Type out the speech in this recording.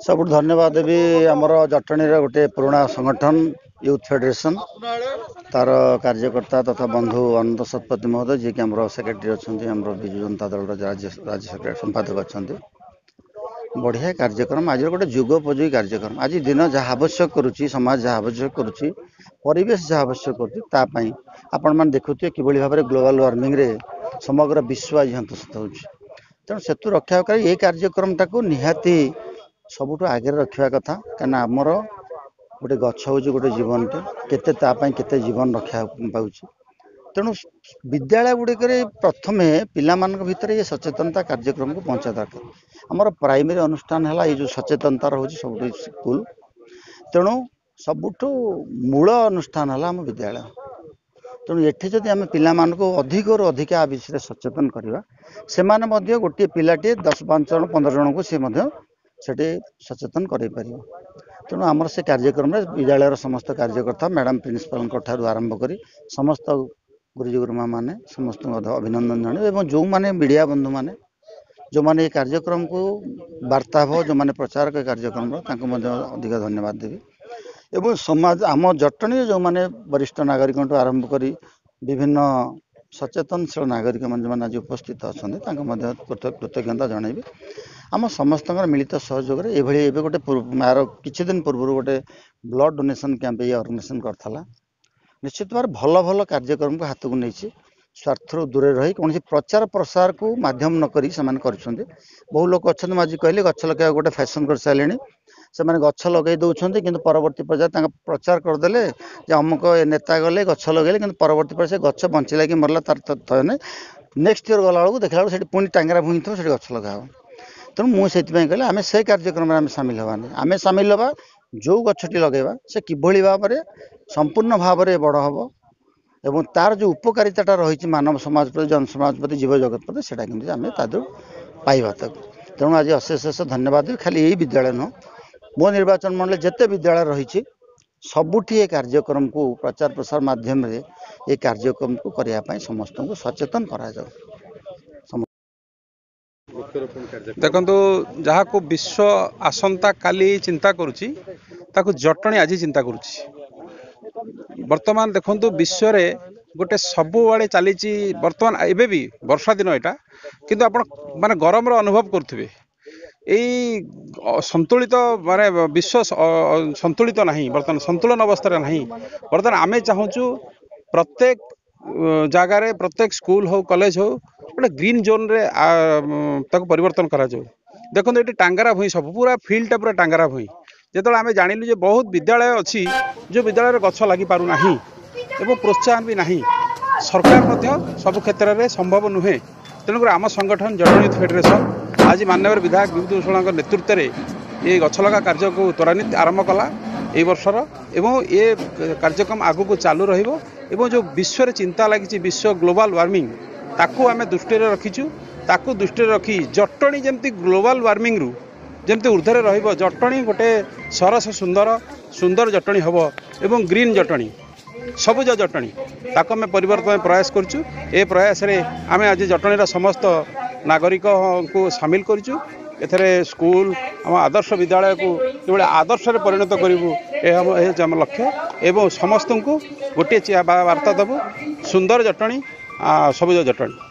सब धन्यवाद देवी आमर जटणी गोटे पुराणा संगठन यूथ फेडरेशन तार कार्यकर्ता तथा बंधु अनंत शतपथी महोदय जी कि आम सेक्रेटरी अच्छा विजु जनता दल राज्य सेक्रेटरी संपादक अच्छा बढ़िया कार्यक्रम आज गोटे जुगोपयोगी कार्यक्रम आज दिन जहाँ आवश्यक करुच्ची समाज जहाँ आवश्यक करुच्ची परिवेश जहाँ आवश्यक करुच्ची आपण मैंने देखुए कि भाव में ग्लोबल वार्मिंग रे समग्र विश्व आज हंतसत हो तेणु से रक्षा कर ये कार्यक्रम टाक निहाती सबुठ आगे रखा कथा कहीं आमर गोटे गछ हूँ गोटे जीवनटे केते जीवन रक्षा पाऊँ तेणु विद्यालय गुड़िक प्रथम पिला भितर ये सचेतनता कार्यक्रम को पहुंचा दरकार आमर प्राइमरी अनुष्ठान है ये जो सचेतनता रोचे सब स्कूल तेणु सबुठ मूल अनुष्ठान है आम विद्यालय तेणु ये जदि आम पिला अधिक अधिक आ विषय सचेतन करवा से गोटे पिलाटे 10-5 जन 15 जन को सी सचेतन कर तेणु आमर से कार्यक्रम विद्यालय समस्त कार्यकर्ता मैडम प्रिंसिपाल आरंभ कर समस्त गुरुजी गुरुमा मैंने समस्त अभिनंदन जन जो मैंने मीडिया बंधु मैंने जो मैंने ये कार्यक्रम को वार्ताव जो मैंने प्रचार कर कार्यक्रम अधिक धन्यवाद देवी एवं समाज आम जटणी जो मैंने वरिष्ठ नागरिक आरंभ कर विभिन्न सचेतनशील नागरिक मैंने आज उपस्थित अच्छा कृतज्ञता जनइबी आम समस्त मिलित सहयोग ये गोटे यार किछि दिन पूर्व गोटे ब्लड डोनेशन कैंप ये ऑर्गेनाइजेशन करथला निश्चित भाव भल भल कार्यक्रम को हाथ को नहीं स्वार्थ दूर रही कौन प्रचार प्रसार को माध्यम नक बहु लोग अच्छा आज कहले गछ लगे गोटे फैशन कर सारे से मैंने गछ लगे दौरान कि परवर्ती पर्याय प्रचार करदे अमुक नेता गले गछ लगे कि परवर्ती पर्याय गछ बंचला कि मरला तार नेक्स्ट ईयर गला बेलू देखला बेलू पुणी टांगरा भूई थो गछ लगा तेणु मुझे कहले आम से कार्यक्रम में सामिल हवानी आम सामिल हवा जो गछटी लगेवा से किभली भाव में संपूर्ण भाव में बड़ हम एवं तार जो उपकारिता रही मानव समाज प्रति जन समाज प्रति जीव जगत प्रति से आम तादू पाइबा तक तेणु आज अशेष धन्यवाद खाली यही विद्यालय नुह मो निर्वाचन मंडल जिते विद्यालय रही सबुठी ये कार्यक्रम को प्रचार प्रसार माध्यम रे ये कार्यक्रम को करने समस्त को सचेतन करा जाओ। देखो जहाँ को विश्व आसंता काली चिंता करुच्ची ताकू जटणी आज चिंता करुच्ची वर्तमान देखो विश्व रे गोटे सबुआड़े चली बर्तमान एबे भी वर्षा दिन यहाँ किंतु आपण माने गरम अनुभव करुवे यही संतुलित माने विश्व संतुलित नहीं बर्तमान संतुलन अवस्था नहीं बर्तमान आमे चाहूँ प्रत्येक जगार प्रत्येक स्कूल हो कॉलेज हो गोटे ग्रीन जोन रे परिवर्तन करा जाऊ देखो ये टांगरा भूई सब पूरा फील्ड पूरा टांगरा भूई जो आम जानिलु बहुत विद्यालय अच्छी जो विद्यालय गछ लगी पारु नाही एवं प्रोत्साहन भी नहीं सरकार सब क्षेत्र में संभव नुहे तेणुक आम संगठन जटणी यूथ फेडरेशन आज माननीय विधायक विभूति भूषण नेतृत्व में ये गछ लगा कार्य को त्वरान्वित आरंभ कला ए वर्षर एवं ये कार्यक्रम आगू चालू रहिबो एवं जो विश्व रे चिंता लगी विश्व ग्लोबल वार्मिंग ताकू आम दृष्टि रखीचु ताकू दृष्टि रखी जटणी जमती ग्लोबल वार्मिंग रु जमती ऊर्धरे रहिबो जटणी गोटे सरस सुंदर सुंदर जटणी हबो एवं ग्रीन जटणी सबुज जटणी ताको आम परिवर्तन प्रयास करचु ए प्रयास रे आम आज जटणीर समस्त नागरिक को सामिल करचु एथरे स्कूल आम आदर्श विद्यालय को जो आदर्श रे परिणत करूँ यह आम लक्ष्य एवं समस्त को गोटे वार्ता देवु सुंदर जटणी सबुज जटणी।